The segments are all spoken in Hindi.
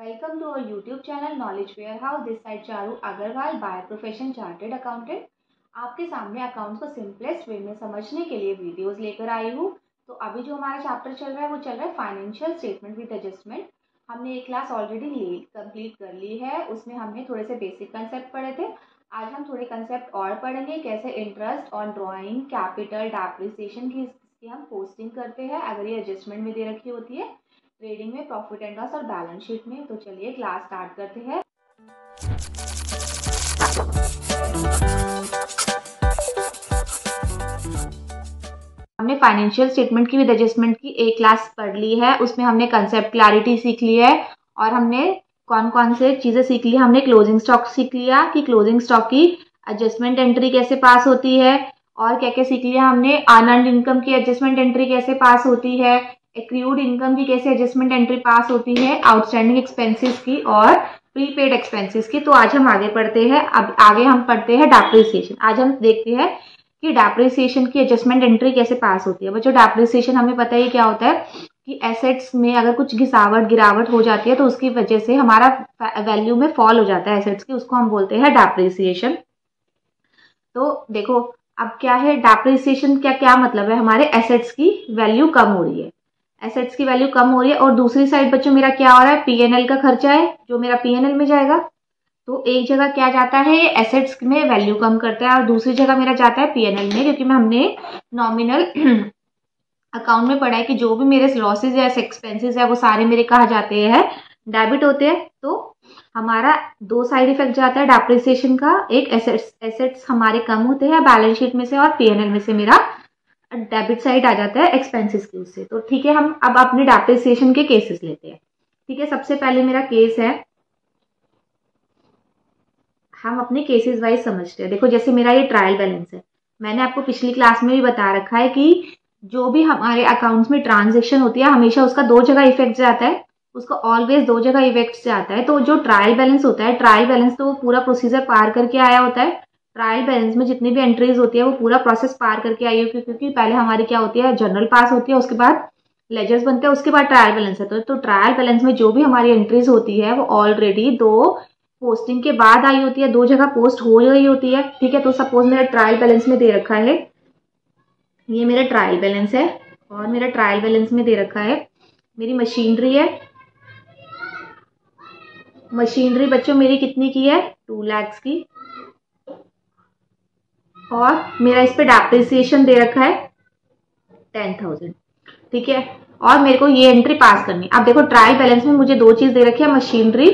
Welcome to our YouTube channel Knowledge Warehouse. This side Charu Agarwal by profession chartered accountant. आपके सामने अकाउंट्स को सिंपलेस्ट वे में समझने के लिए वीडियोस लेकर आई हूँ। तो अभी जो हमारा चैप्टर चल रहा है वो चल रहा है फाइनेंशियल स्टेटमेंट विद एडजस्टमेंट। हमने एक क्लास ऑलरेडी कंप्लीट कर ली है, उसमें हमने थोड़े से बेसिक कंसेप्ट पढ़े थे। आज हम थोड़े कंसेप्ट और पढ़ेंगे, कैसे interest on drawing, capital, depreciation की हम पोस्टिंग करते हैं अगर ये एडजस्टमेंट में दे रखी होती है, ट्रेडिंग में, प्रॉफिट एंड लॉस और बैलेंस शीट में। तो चलिए क्लास स्टार्ट करते हैं। हमने फाइनेंशियल स्टेटमेंट की विद एडजस्टमेंट की एक क्लास पढ़ ली है, उसमें हमने कंसेप्ट क्लैरिटी सीख ली है और हमने कौन कौन से चीजें सीख ली। हमने क्लोजिंग स्टॉक सीख लिया कि क्लोजिंग स्टॉक की एडजस्टमेंट एंट्री कैसे पास होती है, और क्या क्या सीख लिया हमने। अनअर्न्ड इनकम की एडजस्टमेंट एंट्री कैसे पास होती है, एक्रूड इनकम की कैसे एडजस्टमेंट एंट्री पास होती है, आउटस्टैंडिंग एक्सपेंसेस की और प्रीपेड एक्सपेंसेस की। तो आज हम आगे पढ़ते हैं। अब आगे हम पढ़ते हैं डेप्रिसिएशन। आज हम देखते हैं कि डेप्रिसिएशन की एडजस्टमेंट एंट्री कैसे पास होती है। बच्चों, डेप्रिसिएशन हमें पता ही क्या होता है कि एसेट्स में अगर कुछ गिरावट हो जाती है तो उसकी वजह से हमारा वैल्यू में फॉल हो जाता है एसेट्स की, उसको हम बोलते हैं डेप्रिसिएशन। तो देखो अब क्या है डेप्रिसिएशन, क्या मतलब है, हमारे एसेट्स की वैल्यू कम हो रही है, एसेट्स की वैल्यू कम हो रही है। और दूसरी साइड बच्चों मेरा क्या हो रहा है, पीएनएल का खर्चा है जो मेरा पीएनएल में जाएगा। तो एक जगह क्या जाता है, एसेट्स में वैल्यू कम करता है और दूसरी जगह मेरा जाता है पीएनएल में, क्योंकि हमने नॉमिनल अकाउंट में पढ़ा है कि जो भी मेरे लॉसेज या एक्सपेंसेस है वो सारे मेरे कहा जाते हैं, डेबिट होते हैं। तो हमारा दो साइड इफेक्ट जाता है डेप्रिसिएशन का, एक एसेट्स हमारे कम होते हैं बैलेंस शीट में से और पीएनएल में से मेरा डेबिट साइड आ जाता है एक्सपेंसेस की उससे। तो ठीक है, हम अब अपने डेप्रिसिएशन के केसेस लेते हैं। ठीक है, सबसे पहले मेरा केस है, हम अपने केसेस वाइज समझते हैं। देखो जैसे मेरा ये ट्रायल बैलेंस है, मैंने आपको पिछली क्लास में भी बता रखा है कि जो भी हमारे अकाउंट्स में ट्रांजेक्शन होती है हमेशा उसका दो जगह इफेक्ट जाता है, उसका ऑलवेज दो जगह इफेक्ट जाता है। तो जो ट्रायल बैलेंस होता है, ट्रायल बैलेंस तो वो पूरा प्रोसीजर पार करके आया होता है। ट्रायल बैलेंस में जितनी भी एंट्रीज होती है वो पूरा प्रोसेस पार करके आई होती है, क्योंकि पहले हमारी क्या होती है, जर्नल पास होती है, उसके बाद लेजर्स बनते हैं, उसके बाद ट्रायल बैलेंस है। तो ट्रायल बैलेंस में जो भी हमारी एंट्रीज होती है वो ऑलरेडी दो पोस्टिंग के बाद आई होती है, दो जगह पोस्ट हो गई होती है। ठीक है, तो सपोज मेरा ट्रायल बैलेंस में दे रखा है, ये मेरा ट्रायल बैलेंस है और मेरा ट्रायल बैलेंस में दे रखा है मेरी मशीनरी है। मशीनरी बच्चों मेरी कितनी की है, 2 लाख की, और मेरा इस पे डेप्रिसिएशन दे रखा है 10,000। ठीक है, और मेरे को ये एंट्री पास करनी। अब देखो ट्रायल बैलेंस में मुझे दो चीज दे रखी है, मशीनरी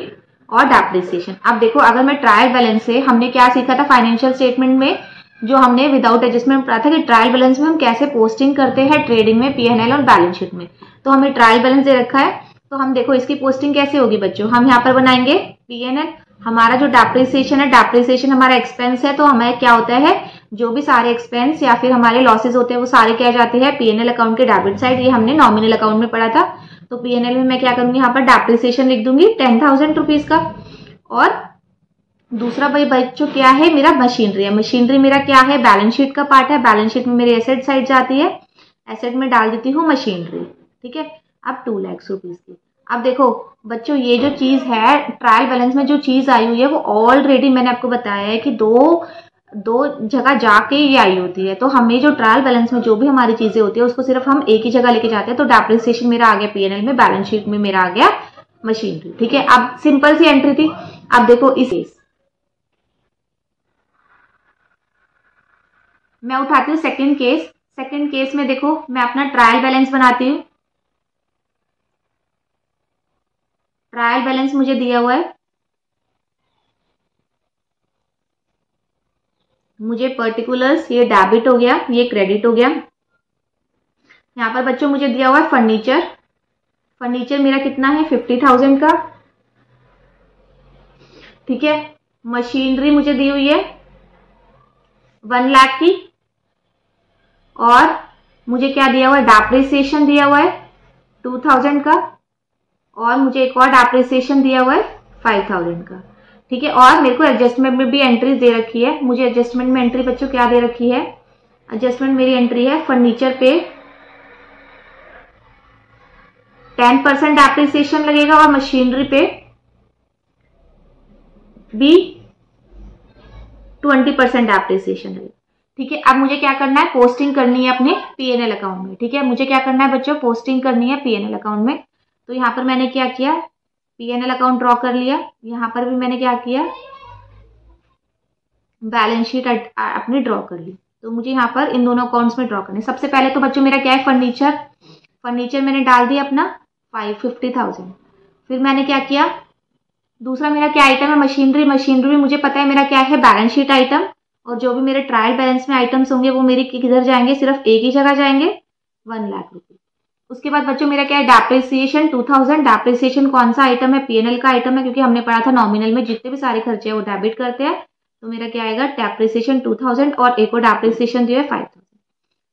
और डेप्रिसिएशन। अब देखो अगर मैं ट्रायल बैलेंस से, हमने क्या सीखा था फाइनेंशियल स्टेटमेंट में, जो हमने विदाउट एडजस्टमेंट पढ़ा था कि ट्रायल बैलेंस में हम कैसे पोस्टिंग करते हैं ट्रेडिंग में, पीएनएल और बैलेंस शीट में। तो हमें ट्रायल बैलेंस दे रखा है, तो हम देखो इसकी पोस्टिंग कैसे होगी बच्चों, हम यहाँ पर बनाएंगे पीएनएल। हमारा जो डेप्रिसिएशन है, डेप्रिसिएशन हमारा एक्सपेंस है, तो हमें क्या होता है, जो भी सारे एक्सपेंस या फिर हमारे लॉसेज होते हैं वो सारे क्या जाते हैं पीएनएल अकाउंट के डेबिट साइड। ये हमने नॉमिनल अकाउंट में पढ़ा था। तो पीएनएल में मैं क्या करूंगी, यहाँ पर डेप्रिसिएशन लिख दूंगी 10,000 रुपीज का। और दूसरा भाई बच्चों क्या है, मेरा मशीनरी है। मशीनरी मेरा क्या है, बैलेंस शीट का पार्ट है, बैलेंस शीट में मेरी एसेट साइड जाती है, एसेट में डाल देती हूँ मशीनरी। ठीक है, अब 2 लाख रुपीज की। अब देखो बच्चों ये जो चीज है ट्रायल बैलेंस में, जो चीज आई हुई है वो ऑलरेडी मैंने आपको बताया है कि दो जगह जाके ये आई होती है। तो हमें जो ट्रायल बैलेंस में जो भी हमारी चीजें होती है उसको सिर्फ हम एक ही जगह लेके जाते हैं। तो डेप्रिसिएशन मेरा आ गया पीएनएल में, बैलेंस शीट में मेरा आ गया मशीनरी। ठीक है, अब सिंपल सी एंट्री थी। अब देखो इस मैं उठाती हूँ सेकंड केस। सेकंड केस में देखो मैं अपना ट्रायल बैलेंस बनाती हूँ। ट्रायल बैलेंस मुझे दिया हुआ है, मुझे पर्टिकुलर्स, ये डेबिट हो गया, ये क्रेडिट हो गया। यहाँ पर बच्चों मुझे दिया हुआ है फर्नीचर। फर्नीचर मेरा कितना है, 50,000 का। ठीक है, मशीनरी मुझे दी हुई है 1 लाख की, और मुझे क्या दिया हुआ है, डेप्रिसिएशन दिया हुआ है 2,000 का, और मुझे एक और डेप्रिसिएशन दिया हुआ है 5,000 का। ठीक है, और मेरे को एडजस्टमेंट में भी एंट्रीज दे रखी है। मुझे एडजस्टमेंट में एंट्री बच्चों क्या दे रखी है, एडजस्टमेंट मेरी एंट्री है फर्नीचर पे 10% डेप्रिसिएशन लगेगा और मशीनरी पे भी 20% डेप्रिसिएशन रहेगा। ठीक है, अब मुझे क्या करना है, पोस्टिंग करनी है अपने पीएनएल अकाउंट में। ठीक है, मुझे क्या करना है बच्चों, पोस्टिंग करनी है पीएनएल अकाउंट में। तो यहाँ पर मैंने क्या किया, पीएनएल अकाउंट ड्रॉ कर लिया। यहाँ पर भी मैंने क्या किया, बैलेंस शीट अपनी ड्रॉ कर ली। तो मुझे यहाँ पर इन दोनों अकाउंट्स में ड्रॉ करनी है। सबसे पहले तो बच्चों मेरा क्या है, फर्नीचर मैंने डाल दिया अपना 50,000। फिर मैंने क्या किया, दूसरा मेरा क्या आइटम है, मशीनरी मुझे पता है मेरा क्या है, बैलेंस शीट आइटम। और जो भी मेरे ट्रायल बैलेंस में आइटम्स होंगे वो मेरे किधर जाएंगे, सिर्फ एक ही जगह जाएंगे, 1 लाख रुपए। उसके बाद बच्चों मेरा क्या है, डेप्रिसिएशन 2000। डेप्रिसिएशन कौन सा आइटम है, पीएनएल का आइटम है, क्योंकि हमने पढ़ा था नॉमिनल में जितने भी सारे खर्चे हैं वो डेबिट करते हैं। तो मेरा क्या आएगा, डेप्रिसिएशन 2000 और एक और डेप्रिसिएशन जो है 5000।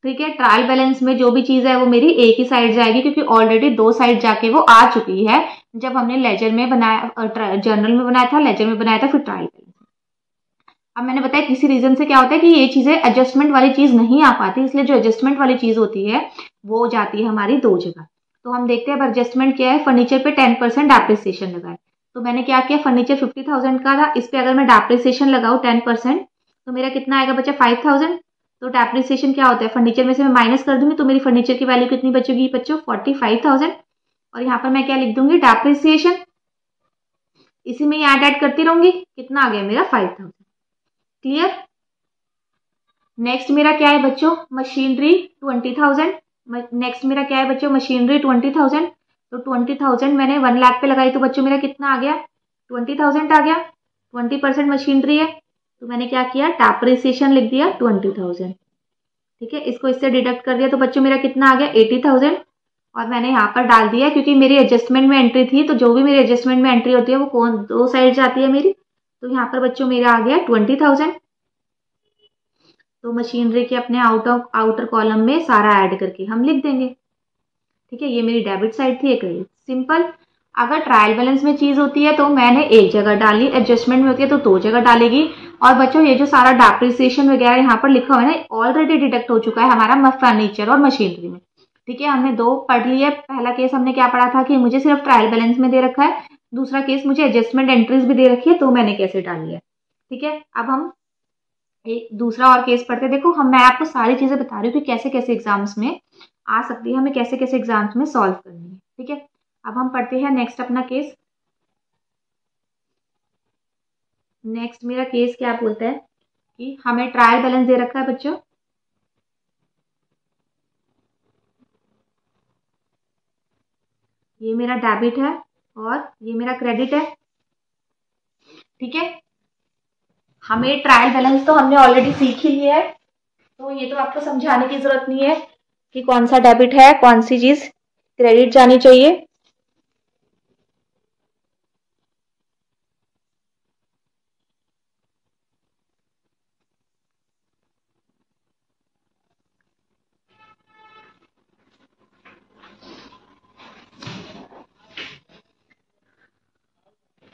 ठीक है, ट्रायल बैलेंस में जो भी चीज है वो मेरी एक ही साइड जाएगी, क्योंकि ऑलरेडी 2 साइड जाके वो आ चुकी है, जब हमने लेजर में बनाया, जर्नल में बनाया था, लेजर में बनाया था, फिर ट्रायल बैलेंस। अब मैंने बताया किसी रीजन से क्या होता है कि ये चीजें एडजस्टमेंट वाली चीज नहीं आ पाती, इसलिए जो एडजस्टमेंट वाली चीज होती है वो जाती है हमारी 2 जगह। तो हम देखते हैं अब एडजस्टमेंट क्या है, फर्नीचर पे 10% डेप्रिसिएशन लगाए। तो मैंने क्या किया, फर्नीचर 50,000 का था, इस पे अगर मैं डेप्रिसिएशन लगाऊं 10%, तो मेरा कितना आएगा बच्चा, 5,000। तो डेप्रिसिएशन क्या होता है, फर्नीचर में से मैं माइनस कर दूंगी तो मेरी फर्नीचर की वैल्यू कितनी बचेगी बच्चों, 45,000। और यहाँ पर मैं क्या लिख दूंगी, डेप्रिसिएशन, इसी में ऐड करती रहूंगी, कितना आ गया मेरा 5,000। क्लियर। नेक्स्ट मेरा क्या है बच्चों, मशीनरी 20,000। नेक्स्ट मेरा क्या है बच्चों, मशीनरी 20,000। तो 20,000 मैंने 1 लाख पे लगाई, तो बच्चों मेरा कितना आ गया, 20,000 आ गया। 20% मशीनरी है, तो मैंने क्या किया, डेप्रिसिएशन लिख दिया 20,000। ठीक है, इसको इससे डिडक्ट कर दिया, तो बच्चों मेरा कितना आ गया, 80,000। और मैंने यहाँ पर डाल दिया, क्योंकि मेरी एडजस्टमेंट में एंट्री थी, तो जो भी मेरी एडजस्टमेंट में एंट्री होती है वो कौन 2 साइड जाती है मेरी। तो यहाँ पर बच्चों मेरा आ गया 20,000। तो मशीनरी के अपने आउटर कॉलम में सारा ऐड करके हम लिख देंगे। ठीक है, ये मेरी डेबिट साइड थी, एक क्रेडिट। सिंपल। अगर ट्रायल बैलेंस में चीज होती है तो मैंने एक जगह डाली, एडजस्टमेंट में होती है तो 2 जगह डालेगी। और बच्चों ये जो सारा डेप्रिसिएशन वगैरह यहाँ पर लिखा हुआ है ना, ऑलरेडी डिडक्ट हो चुका है हमारा फर्नीचर और मशीनरी में। ठीक है, हमने 2 पढ़ लिए। पहला केस हमने क्या पढ़ा था कि मुझे सिर्फ ट्रायल बैलेंस में दे रखा है, दूसरा केस मुझे एडजस्टमेंट एंट्रीज भी दे रखी है, तो मैंने कैसे डाली है। ठीक है, अब हम एक दूसरा और केस पढ़ते। देखो मैं आपको सारी चीजें बता रही हूँ कि कैसे कैसे एग्जाम्स में आ सकती है, हमें कैसे कैसे एग्जाम्स में सॉल्व करनी है। ठीक है, अब हम पढ़ते हैं नेक्स्ट अपना केस। नेक्स्ट मेरा केस क्या बोलता है कि हमें ट्रायल बैलेंस दे रखा है बच्चों, ये मेरा डेबिट है और ये मेरा क्रेडिट है। ठीक है, हमें ट्रायल बैलेंस तो हमने ऑलरेडी सीख ही लिया है, तो ये तो आपको समझाने की जरूरत नहीं है कि कौन सा डेबिट है, कौन सी चीज क्रेडिट जानी चाहिए।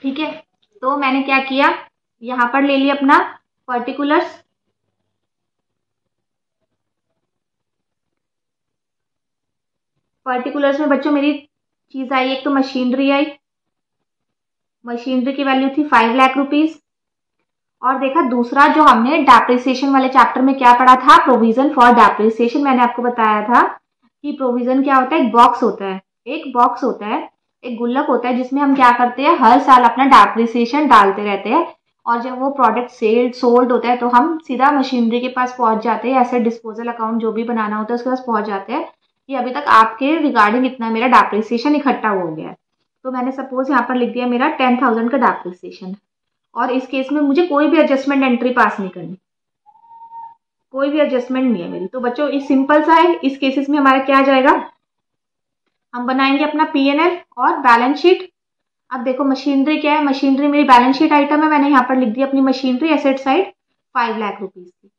ठीक है, तो मैंने क्या किया, यहां पर ले लिया अपना पर्टिकुलर्स। पर्टिकुलर्स में बच्चों मेरी चीज आई, एक तो मशीनरी आई, मशीनरी की वैल्यू थी 5 लाख रुपीज। और देखा दूसरा जो हमने डेप्रिसिएशन वाले चैप्टर में क्या पढ़ा था, प्रोविजन फॉर डेप्रिसिएशन। मैंने आपको बताया था कि प्रोविजन क्या होता है, एक बॉक्स होता है, एक बॉक्स होता है, एक गुल्लक होता है, जिसमें हम क्या करते हैं, हर साल अपना डेप्रिसिएशन डालते रहते हैं। और जब वो प्रोडक्ट सोल्ड होता है तो हम सीधा मशीनरी के पास पहुंच जाते हैं, एसेट डिस्पोजल अकाउंट जो भी बनाना होता है उसके पास पहुंच जाते हैं कि अभी तक आपके रिगार्डिंग इतना मेरा डेप्रिसिएशन इकट्ठा हो गया है। तो मैंने सपोज यहाँ पर लिख दिया मेरा 10,000 का डेप्रिसिएशन। और इस केस में मुझे कोई भी एडजस्टमेंट एंट्री पास नहीं करनी, कोई भी एडजस्टमेंट नहीं है मेरी। तो बच्चों इस सिंपल सा है, इस केसेस में हमारा क्या आ जाएगा, हम बनाएंगे अपना पीएनएल और बैलेंस शीट। अब देखो मशीनरी क्या है, मशीनरी मेरी बैलेंस शीट आइटम है, मैंने यहाँ पर लिख दिया अपनी machinery asset side 5 lakh rupees की।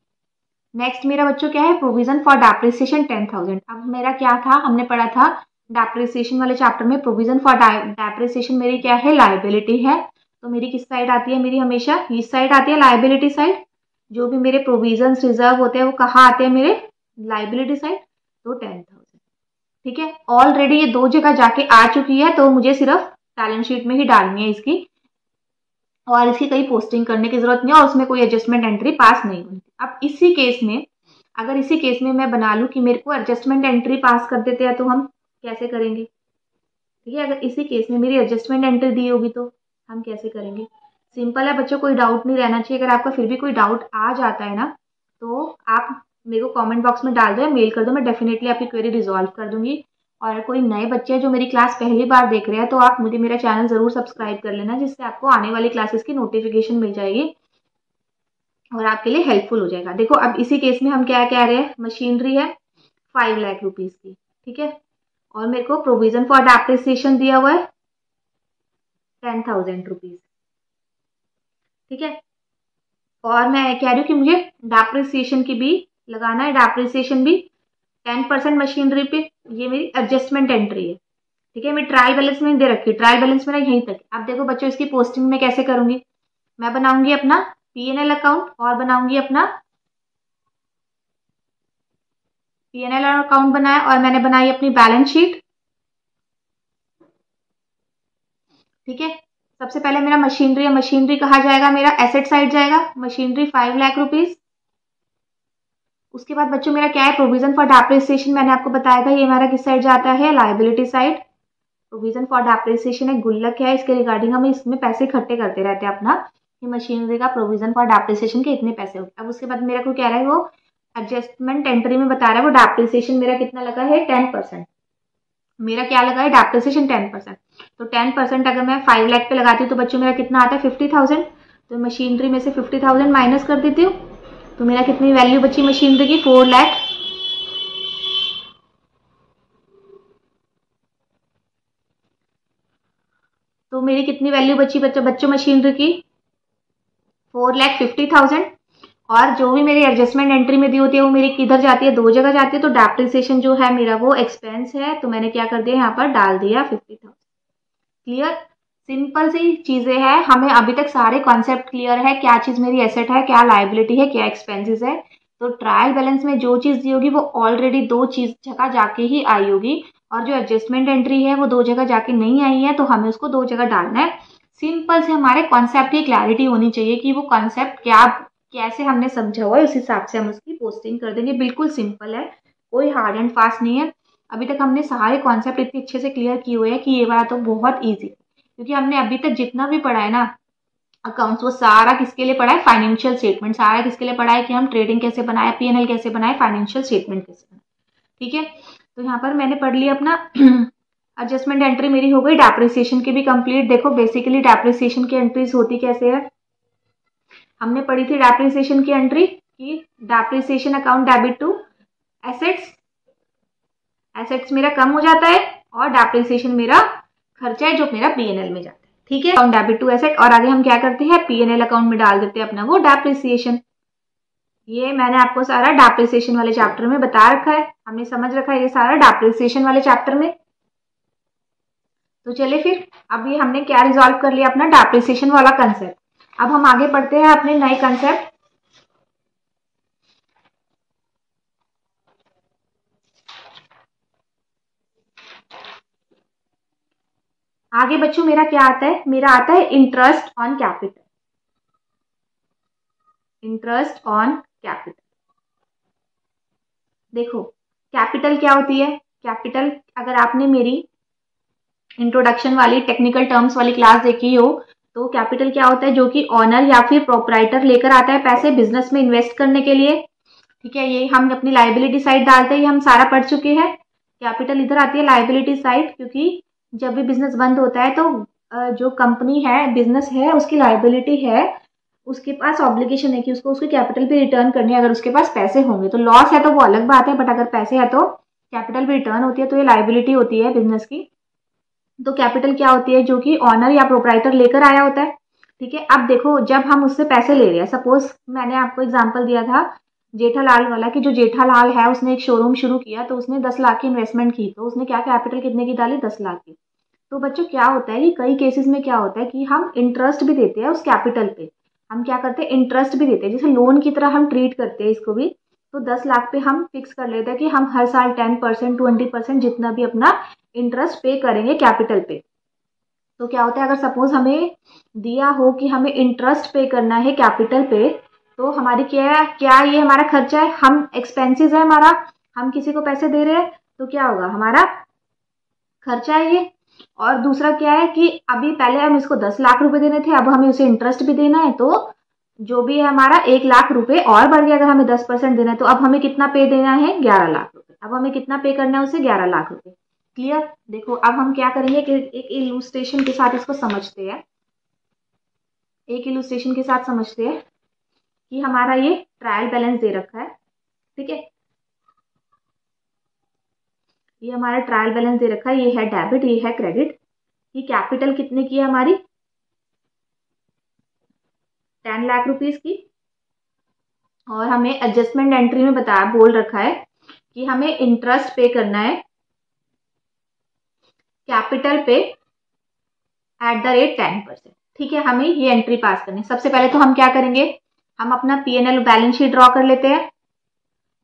नेक्स्ट मेरा बच्चों क्या है, प्रोविजन फॉर डेप्रिसिएशन 10,000। अब मेरा क्या था, हमने पढ़ा था डेप्रिसिएशन वाले चैप्टर में, प्रोविजन फॉर डेप्रिसिएशन मेरी क्या है, लायबिलिटी है। तो मेरी किस साइड आती है, मेरी हमेशा इस साइड आती है, लायबिलिटी साइड। जो भी मेरे प्रोविजन रिजर्व होते हैं वो कहाँ आते हैं, मेरे लायबिलिटी साइड। तो 10,000। ठीक है, ऑलरेडी ये 2 जगह जाके आ चुकी है, तो मुझे सिर्फ बैलेंस शीट में ही डालनी है इसकी और इसकी कहीं पोस्टिंग करने की जरूरत नहीं है और उसमें कोई एडजस्टमेंट एंट्री पास नहीं होती। अब इसी केस में, अगर इसी केस में मैं बना लूँ कि मेरे को एडजस्टमेंट एंट्री पास कर देते हैं तो हम कैसे करेंगे? ठीक है, अगर इसी केस में मेरी एडजस्टमेंट एंट्री दी होगी तो हम कैसे करेंगे? सिंपल है बच्चों, कोई डाउट नहीं रहना चाहिए। अगर आपका फिर भी कोई डाउट आ जाता है ना, तो आप मेरे को कमेंट बॉक्स में डाल दो या मेल कर दो, मैं डेफिनेटली आपकी क्वेरी रिजॉल्व कर दूंगी। और कोई नए बच्चे हैं जो मेरी क्लास पहली बार देख रहे हैं, तो आप मुझे मेरा चैनल जरूर सब्सक्राइब कर लेना, जिससे आपको आने वाली क्लासेस की नोटिफिकेशन मिल जाएगी और आपके लिए हेल्पफुल हो जाएगा। देखो अब इसी केस में हम क्या कह रहे हैं, मशीनरी है 5 लाख रुपीज की, ठीक है, और मेरे को प्रोविजन फॉर डेप्रिसिएशन दिया हुआ है 10,000 रुपीज, ठीक है। और मैं कह रही हूँ कि मुझे डेप्रिसिएशन की भी लगाना है, डेप्रिसिएशन भी 10% मशीनरी पे। ये मेरी एडजस्टमेंट एंट्री है, ठीक है। मैं ट्रायल बैलेंस में दे रखी हूँ, ट्रायल बैलेंस मेरा यहीं तक। अब देखो बच्चों, इसकी पोस्टिंग में कैसे करूंगी? मैं बनाऊंगी अपना P&L अकाउंट और बनाऊंगी अपना P&L अकाउंट बनाया और मैंने बनाई अपनी बैलेंस शीट, ठीक है। सबसे पहले मेरा मशीनरी है, मशीनरी कहा जाएगा, मेरा एसेट साइड जाएगा, मशीनरी 5 लाख रुपीज। उसके बाद बच्चों मेरा क्या है, प्रोविजन फॉर डेप्रिसिएशन मैंने आपको बताया था, ये हमारा किस साइड जाता है, liability side. Provision for depreciation एक गुल्लक है, इसके रिगार्डिंग हम इसमें पैसे इकट्ठे करते रहते हैं अपना, कि मशीनरी का प्रोविजन फॉर डेप्रिसिएशन के इतने पैसे हो गए। अब उसके बाद मेरा को कह रहा है, वो एडजस्टमेंट एंट्री में बता रहा है वो डेप्रिसिएशन मेरा कितना लगा है, 10%। मेरा क्या लगा है, डेप्रिसिएशन 10%। तो 10% अगर मैं 5 लाख पे लगाती हूँ तो बच्चों मेरा कितना आता है, 50,000। तो मशीनरी में से 50,000 माइनस कर देती हूँ, तो मेरा कितनी वैल्यू बची मशीनरी की, 4 लाख। तो मेरी कितनी वैल्यू बची बच्चों मशीनरी की, 4,50,000। और जो भी मेरी एडजस्टमेंट एंट्री में दी होती है वो मेरी किधर जाती है, 2 जगह जाती है। तो डेप्रिसिएशन जो है मेरा वो एक्सपेंस है, तो मैंने क्या कर दिया, यहाँ पर डाल दिया 50,000। क्लियर? सिंपल सी चीजें हैं, हमें अभी तक सारे कॉन्सेप्ट क्लियर है, क्या चीज मेरी एसेट है, क्या लायबिलिटी है, क्या एक्सपेंसेस है। तो ट्रायल बैलेंस में जो चीज दी होगी वो ऑलरेडी 2 चीज जगह जाके ही आई होगी, और जो एडजस्टमेंट एंट्री है वो 2 जगह जाके नहीं आई है, तो हमें उसको 2 जगह डालना है। सिंपल से हमारे कॉन्सेप्ट की क्लैरिटी होनी चाहिए कि वो कॉन्सेप्ट क्या, कैसे हमने समझा हुआ है, उस हिसाब से हम उसकी पोस्टिंग कर देंगे। बिल्कुल सिंपल है, कोई हार्ड एंड फास्ट नहीं है। अभी तक हमने सारे कॉन्सेप्ट इतने अच्छे से क्लियर किए हुए हैं कि ये वाला तो बहुत ईजी है, क्योंकि हमने अभी तक जितना भी पढ़ा है ना अकाउंट्स, वो सारा किसके लिए पढ़ा है, फाइनेंशियल स्टेटमेंट। सारा किसके लिए पढ़ा है कि हम ट्रेडिंग कैसे बनाए, P&L कैसे बनाए, फाइनेंशियल स्टेटमेंट कैसे बनाए, ठीक है। तो यहाँ पर मैंने पढ़ लिया अपना एडजस्टमेंट एंट्री मेरी हो गई, डेप्रिसिएशन की भी कंप्लीट। देखो बेसिकली डेप्रिसिएशन की एंट्रीज होती कैसे है, हमने पढ़ी थी डेप्रिसिएशन की एंट्री की, depreciation account debit to assets, assets मेरा कम हो जाता है और डेप्रिसिएशन मेरा खर्चा है जो मेरा P&L में जाता है, ठीक है। अकाउंट डेबिट टू एसेट, और आगे हम क्या करते हैं, P&L अकाउंट में डाल देते हैं अपना वो डेप्रिसिएशन। ये मैंने आपको सारा डेप्रिसिएशन वाले चैप्टर में बता रखा है, हमने समझ रखा है ये सारा डेप्रिसिएशन वाले चैप्टर में। तो चलिए फिर, अब ये हमने क्या रिजॉल्व कर लिया, अपना डेप्रिसिएशन वाला कंसेप्ट। अब हम आगे पढ़ते हैं अपने नए कंसेप्ट। आगे बच्चों मेरा क्या आता है, मेरा आता है interest on capital. Interest on capital, देखो कैपिटल क्या होती है, कैपिटल अगर आपने मेरी इंट्रोडक्शन वाली टेक्निकल टर्म्स वाली क्लास देखी हो, तो कैपिटल क्या होता है, जो कि ऑनर या फिर प्रोपराइटर लेकर आता है पैसे बिजनेस में इन्वेस्ट करने के लिए, ठीक है। ये हम अपनी लाइबिलिटी साइड डालते हैं, हम सारा पढ़ चुके हैं। कैपिटल इधर आती है लाइबिलिटी साइड, क्योंकि जब भी बिजनेस बंद होता है तो जो कंपनी है, बिजनेस है, उसकी लाइबिलिटी है, उसके पास ऑब्लिगेशन है कि उसको उसके कैपिटल भी रिटर्न करनी है, अगर उसके पास पैसे होंगे। तो लॉस है तो वो अलग बात है, बट अगर पैसे है तो कैपिटल भी रिटर्न होती है, तो ये लाइबिलिटी होती है बिजनेस की। तो कैपिटल क्या होती है, जो कि ऑनर या प्रोपराइटर लेकर आया होता है, ठीक है। अब देखो जब हम उससे पैसे ले रहे हैं, सपोज मैंने आपको एग्जांपल दिया था जेठालाल वाला, कि जो जेठालाल है उसने एक शोरूम शुरू किया, तो उसने 10 लाख की इन्वेस्टमेंट की, तो उसने क्या कैपिटल कितने की डाली, 10 लाख की। तो बच्चों क्या होता है कि कई केसेस में क्या होता है कि हम इंटरेस्ट भी देते हैं उस कैपिटल पे, हम क्या करते हैं, इंटरेस्ट भी देते हैं, जैसे लोन की तरह हम ट्रीट करते हैं इसको भी। तो 10 लाख पे हम फिक्स कर लेते हैं कि हम हर साल 10%, 20% जितना भी अपना इंटरेस्ट पे करेंगे कैपिटल पे। तो क्या होता है, अगर सपोज हमें दिया हो कि हमें इंटरेस्ट पे करना है कैपिटल पे, तो हमारी क्या ये हमारा खर्चा है, हम एक्सपेंसेस है हमारा, हम किसी को पैसे दे रहे हैं, तो क्या होगा, हमारा खर्चा है ये। और दूसरा क्या है कि अभी पहले हम इसको 10 लाख रुपए देने थे, अब हमें उसे इंटरेस्ट भी देना है, तो जो भी है हमारा 1 लाख रुपए और बढ़ गया। अगर हमें 10% देना है तो अब हमें कितना पे देना है, 11 लाख रुपए। अब हमें कितना पे करना है उसे, 11 लाख रुपए। क्लियर। देखो अब हम क्या करेंगे कि एक इलुस्ट्रेशन के साथ इसको समझते हैं। एक इलुस्ट्रेशन के साथ समझते हैं कि हमारा ये ट्रायल बैलेंस दे रखा है, ठीक है। ये हमारा ट्रायल बैलेंस दे रखा है, ये है डेबिट, ये है क्रेडिट। ये कैपिटल कितने की है हमारी, 10 लाख रुपीस की। और हमें एडजस्टमेंट एंट्री में बोल रखा है कि हमें इंटरेस्ट पे करना है कैपिटल पे एट द रेट 10%, ठीक है। हमें ये एंट्री पास करनी है। सबसे पहले तो हम क्या करेंगे, हम अपना P&L बैलेंस शीट ड्रॉ कर लेते हैं।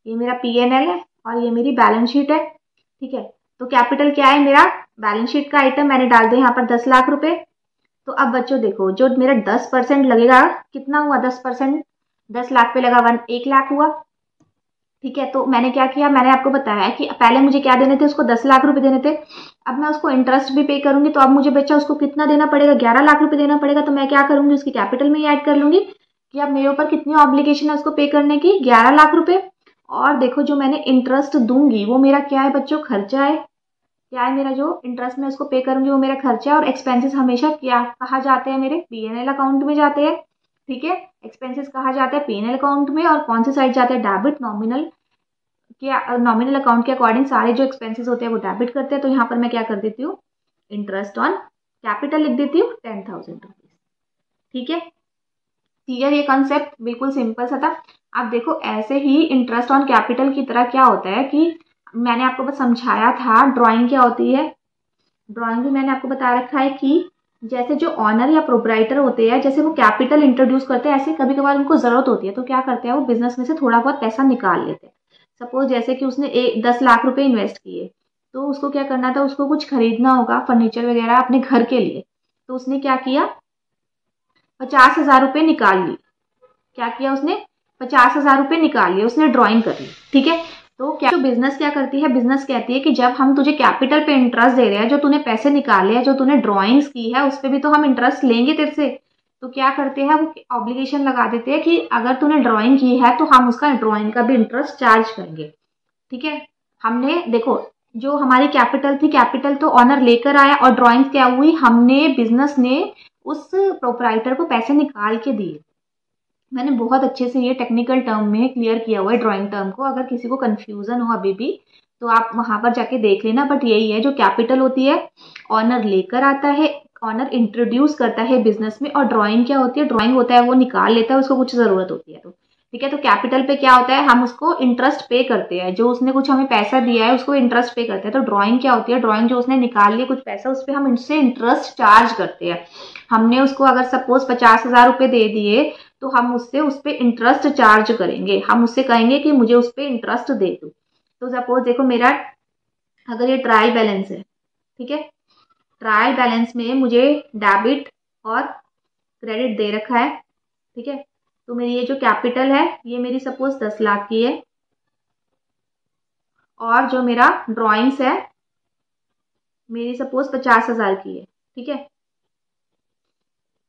ये मेरा P&L है और ये मेरी बैलेंस शीट है, ठीक है। तो कैपिटल क्या है मेरा, बैलेंस शीट का आइटम मैंने डाल दिया यहाँ पर 10 लाख रुपए। तो अब बच्चों देखो, जो मेरा 10% लगेगा, कितना हुआ 10%, 10 लाख पे लगा 1 लाख हुआ, ठीक है। तो मैंने क्या किया, मैंने आपको बताया कि पहले मुझे क्या देने थे, उसको 10 लाख रुपए देने थे। अब मैं उसको इंटरेस्ट भी पे करूंगी, तो अब मुझे बच्चा उसको कितना देना पड़ेगा, 11 लाख रुपए देना पड़ेगा। तो मैं क्या करूंगी, उसकी कैपिटल में ही ऐड कर लूंगी कि अब मेरे ऊपर कितनी ऑब्लिगेशन है उसको पे करने की, 11 लाख रुपए। और देखो जो मैंने इंटरेस्ट दूंगी वो मेरा क्या है बच्चों, खर्चा है। क्या है मेरा, जो इंटरेस्ट मैं उसको पे करूंगी वो मेरा खर्चा है। और एक्सपेंसेस हमेशा क्या कहा जाते हैं, मेरे P&L अकाउंट में जाते हैं, ठीक है। एक्सपेंसेस कहा जाता है P&L अकाउंट में, और कौन सी साइड जाते हैं, डेबिट। नॉमिनल अकाउंट के अकॉर्डिंग सारे जो एक्सपेंसेस होते हैं वो डेबिट करते हैं। तो यहाँ पर मैं क्या कर देती हूँ, इंटरेस्ट ऑन कैपिटल लिख देती हूँ 10,000 रुपीज, ठीक है। क्लियर, ये कॉन्सेप्ट बिल्कुल सिंपल सा था। अब देखो ऐसे ही इंटरेस्ट ऑन कैपिटल की तरह क्या होता है कि मैंने आपको बस समझाया था ड्राइंग क्या होती है। ड्राइंग भी मैंने आपको बता रखा है कि जैसे जो ऑनर या प्रोपराइटर होते हैं, जैसे वो कैपिटल इंट्रोड्यूस करते हैं, ऐसे कभी कभार उनको जरूरत होती है, तो क्या करते हैं वो बिजनेस में से थोड़ा बहुत पैसा निकाल लेते हैं। सपोज जैसे कि उसने 10 लाख रुपए इन्वेस्ट किए, तो उसको क्या करना था, उसको कुछ खरीदना होगा फर्नीचर वगैरह अपने घर के लिए। तो उसने क्या किया, 50,000 रुपये निकाल ली। क्या किया उसने, 50,000 रुपये निकाल लिए, उसने ड्राइंग कर ली, ठीक है। तो क्या, जो बिजनेस क्या करती है, बिजनेस कहती है कि जब हम तुझे कैपिटल पे इंटरेस्ट दे रहे हैं, जो तूने पैसे निकाले हैं, जो तूने ड्राइंग्स की है, उस पर भी तो हम इंटरेस्ट लेंगे तेरे से। तो क्या करते हैं वो, ऑब्लिगेशन लगा देते हैं कि अगर तूने ड्राइंग की है तो हम उसका ड्राइंग का भी इंटरेस्ट चार्ज करेंगे, ठीक है। हमने देखो, जो हमारी कैपिटल थी, कैपिटल तो ऑनर लेकर आया, और ड्राइंग क्या हुई, हमने बिजनेस ने उस प्रोपराइटर को पैसे निकाल के दिए। मैंने बहुत अच्छे से ये टेक्निकल टर्म में क्लियर किया हुआ है ड्राइंग टर्म को। अगर किसी को कंफ्यूजन हो अभी भी तो आप वहां पर जाके देख लेना। बट यही है, जो कैपिटल होती है ऑनर लेकर आता है, ऑनर इंट्रोड्यूस करता है बिजनेस में। और ड्राइंग क्या होती है, ड्राइंग होता है वो निकाल लेता है, उसको कुछ जरूरत होती है तो, ठीक है। तो कैपिटल पे क्या होता है, हम उसको इंटरेस्ट पे करते हैं, जो उसने कुछ हमें पैसा दिया है उसको इंटरेस्ट पे करते हैं। तो ड्राइंग क्या होती है, ड्राइंग जो उसने निकाल लिया कुछ पैसा, उस पर हम इनसे इंटरेस्ट चार्ज करते हैं। हमने उसको अगर सपोज 50,000 रुपये दे दिए, तो हम उससे उस पर इंटरेस्ट चार्ज करेंगे। हम उससे कहेंगे कि मुझे उस पर इंटरेस्ट दे दो। तो सपोज देखो मेरा, अगर ये ट्रायल बैलेंस है, ठीक है, ट्रायल बैलेंस में मुझे डेबिट और क्रेडिट दे रखा है, ठीक है। तो मेरी ये जो कैपिटल है ये मेरी सपोज 10 लाख की है, और जो मेरा ड्राइंग्स है मेरी सपोज 50,000 की है, ठीक है।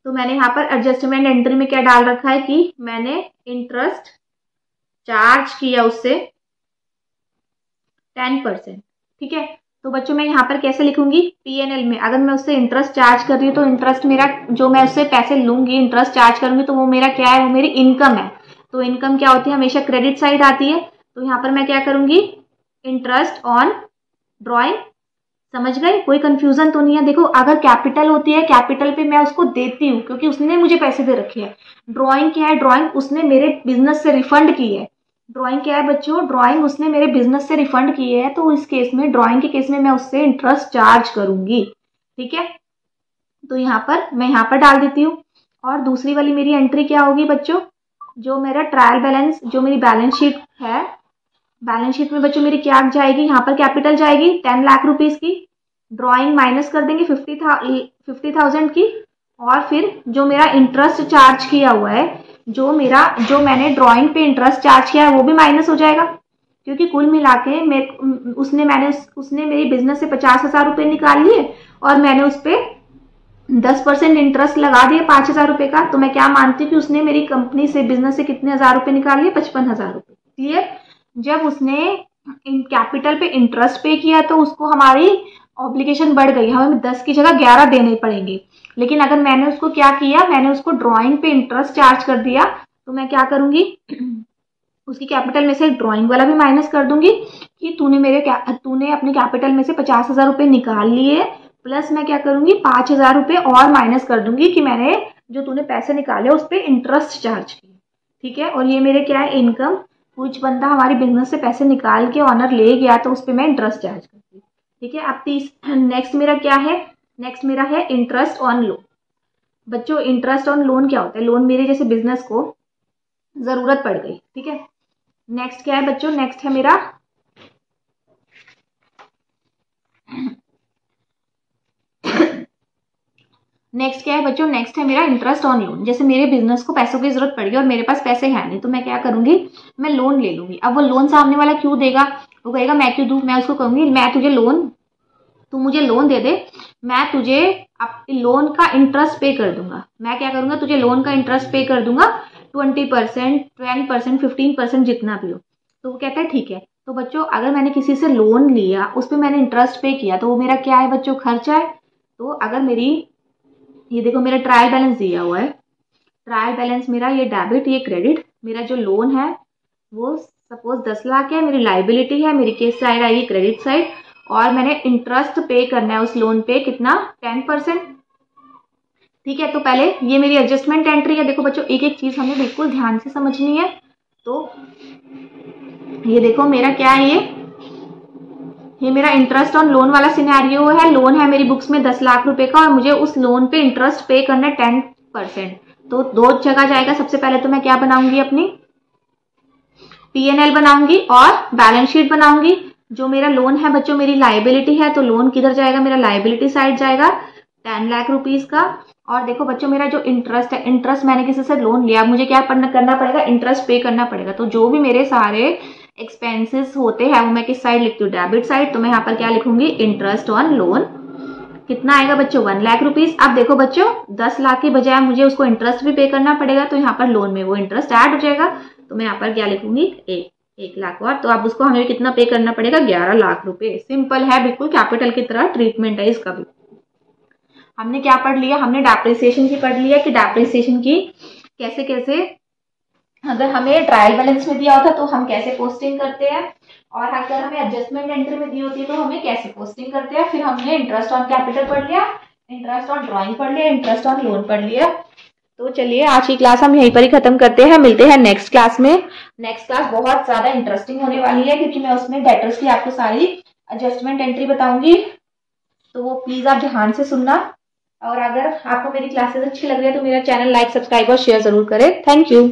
तो मैंने यहाँ पर एडजस्टमेंट एंट्री में क्या डाल रखा है कि मैंने इंटरेस्ट चार्ज किया उससे 10%, ठीक है। तो बच्चों मैं यहाँ पर कैसे लिखूंगी, P&L में अगर मैं उससे इंटरेस्ट चार्ज कर रही हूँ तो इंटरेस्ट मेरा, जो मैं उससे पैसे लूंगी इंटरेस्ट चार्ज करूंगी, तो वो मेरा क्या है, वो मेरी इनकम है। तो इनकम क्या होती है, हमेशा क्रेडिट साइड आती है। तो यहाँ पर मैं क्या करूंगी, इंटरेस्ट ऑन ड्राइंग। समझ गए, कोई कंफ्यूजन तो नहीं है। देखो अगर कैपिटल होती है, कैपिटल पे मैं उसको देती हूँ क्योंकि उसने मुझे पैसे दे रखे हैं। ड्राइंग क्या है, ड्राइंग उसने मेरे बिजनेस से रिफंड की है। ड्राइंग क्या है बच्चों, ड्राइंग उसने मेरे बिजनेस से रिफंड की है। तो इस केस में, ड्राइंग के केस में मैं उससे इंटरेस्ट चार्ज करूंगी, ठीक है। तो यहाँ पर मैं यहाँ पर डाल देती हूँ। और दूसरी वाली मेरी एंट्री क्या होगी बच्चों, जो मेरा ट्रायल बैलेंस, जो मेरी बैलेंस शीट है, बैलेंस शीट में बच्चों मेरी क्या जाएगी, यहाँ पर कैपिटल जाएगी 10 लाख रुपीज की, ड्राइंग माइनस कर देंगे 50,000 की, और फिर जो मेरा इंटरेस्ट चार्ज किया हुआ है, जो मैंने ड्राइंग पे इंटरेस्ट चार्ज किया है वो भी माइनस हो जाएगा, क्योंकि कुल मिला के उसने मेरी बिजनेस से 50,000 रुपये निकाल लिए और मैंने उस पर 10% इंटरेस्ट लगा दिए 5,000 रुपये का। तो मैं क्या मानती हूँ कि उसने मेरी कंपनी से, बिजनेस से कितने हजार रुपये निकाल लिए? 55,000 रुपये। क्लियर? जब उसने कैपिटल पे इंटरेस्ट पे किया तो उसको हमारी ऑब्लिगेशन बढ़ गई, हमें 10 की जगह 11 देने पड़ेंगे। लेकिन अगर मैंने उसको क्या किया, मैंने उसको ड्राइंग पे इंटरेस्ट चार्ज कर दिया, तो मैं क्या करूंगी, उसकी कैपिटल में से ड्राइंग वाला भी माइनस कर दूंगी कि तूने अपने कैपिटल में से 50,000 रुपये निकाल लिए, प्लस मैं क्या करूंगी 5,000 रुपये और माइनस कर दूंगी कि मैंने जो तूने पैसे निकाले उस पर इंटरेस्ट चार्ज किया। ठीक है? और ये मेरे क्या है, इनकम। कुछ बंदा हमारी बिजनेस से पैसे निकाल के ऑनर ले गया तो उस पर मैं इंटरेस्ट चार्ज करती हूँ। ठीक है? अब नेक्स्ट मेरा क्या है, नेक्स्ट मेरा है इंटरेस्ट ऑन लोन। बच्चों, इंटरेस्ट ऑन लोन क्या होता है? लोन मेरे जैसे बिजनेस को जरूरत पड़ गई। ठीक है? नेक्स्ट क्या है बच्चों? नेक्स्ट है मेरा नेक्स्ट क्या है बच्चों? नेक्स्ट है मेरा इंटरेस्ट ऑन लोन। जैसे मेरे बिजनेस को पैसों की जरूरत पड़ेगी और मेरे पास पैसे हैं नहीं, तो मैं क्या करूंगी, मैं लोन ले लूंगी। अब वो लोन सामने वाला क्यों देगा? वो कहेगा मैं क्यों दूं? मैं उसको कहूंगी मैं तुझे लोन, तू मुझे लोन दे दे, मैं तुझे लोन का इंटरेस्ट पे कर दूंगा। मैं क्या करूंगा, तुझे लोन का इंटरेस्ट पे कर दूंगा 20%, 10%, 15%, जितना भी हो। तो वो कहता है ठीक है। तो बच्चों, अगर मैंने किसी से लोन लिया, उस पर मैंने इंटरेस्ट पे किया, तो वो मेरा क्या है बच्चों? खर्चा है। तो अगर मेरी, ये देखो मेरा ट्रायल बैलेंस दिया हुआ है, ट्रायल बैलेंस मेरा ये डेबिट, ये क्रेडिट। मेरा जो लोन है वो सपोज 10 लाख है, मेरी लाइबिलिटी है, मेरी केस साइड आएगी क्रेडिट साइड, और मैंने इंटरेस्ट पे करना है उस लोन पे कितना? 10%। ठीक है? तो पहले ये मेरी एडजस्टमेंट एंट्री है। देखो बच्चों, एक एक चीज हमें बिल्कुल ध्यान से समझनी है। तो ये देखो मेरा क्या है, ये मेरा इंटरेस्ट ऑन लोन वाला सिनेरियो है। लोन है मेरी बुक्स में 10 लाख रुपए का और मुझे उस लोन पे इंटरेस्ट पे करना है 10%। तो दो जगह जाएगा। सबसे पहले तो मैं क्या बनाऊंगी, अपनी P&L बनाऊंगी और बैलेंस शीट बनाऊंगी। जो मेरा लोन है बच्चों, मेरी लाइबिलिटी है, तो लोन किधर जाएगा? मेरा लाइबिलिटी साइड जाएगा 10 लाख रुपीज का। और देखो बच्चों, मेरा जो इंटरेस्ट है, इंटरेस्ट मैंने किसी से लोन लिया, मुझे क्या करना पड़ेगा? इंटरेस्ट पे करना पड़ेगा। तो जो भी मेरे सारे एक्सपेंसेस होते हैं वो मैं किस साइड लिखती हूँ? Debit side. तो मैं यहाँ पर क्या लिखूंगी? Interest on loan. कितना आएगा बच्चों? 1 लाख रुपीज। अब देखो बच्चों, 10 लाख की बजाय मुझे उसको इंटरेस्ट भी पे करना पड़ेगा, तो यहाँ पर लोन में वो इंटरेस्ट ऐड हो जाएगा। तो मैं यहाँ पर क्या लिखूंगी? 1 लाख। और तो अब उसको हमें कितना पे करना पड़ेगा? 11 लाख रुपए। सिंपल है, बिल्कुल कैपिटल की तरह ट्रीटमेंट है इसका भी। हमने क्या पढ़ लिया? हमने डेप्रिसिएशन की पढ़ लिया कि डेप्रिसिएशन की कैसे कैसे, अगर हमें ट्रायल बैलेंस में दिया होता तो हम कैसे पोस्टिंग करते हैं, और अगर हमें एडजस्टमेंट एंट्री में दी होती है तो हमें कैसे पोस्टिंग करते हैं। फिर हमने इंटरेस्ट ऑन कैपिटल पढ़ लिया, इंटरेस्ट ऑन ड्राइंग पढ़ लिया, इंटरेस्ट ऑन लोन पढ़ लिया। तो चलिए आज की क्लास हम यहीं पर ही खत्म करते हैं। मिलते हैं नेक्स्ट क्लास में। नेक्स्ट क्लास बहुत ज्यादा इंटरेस्टिंग होने वाली है क्योंकि मैं उसमें डेटर्स की आपको सारी एडजस्टमेंट एंट्री बताऊंगी। तो वो प्लीज आप ध्यान से सुनना, और अगर आपको मेरी क्लासेस अच्छी लग रही है तो मेरा चैनल लाइक, सब्सक्राइब और शेयर जरूर करें। Thank you.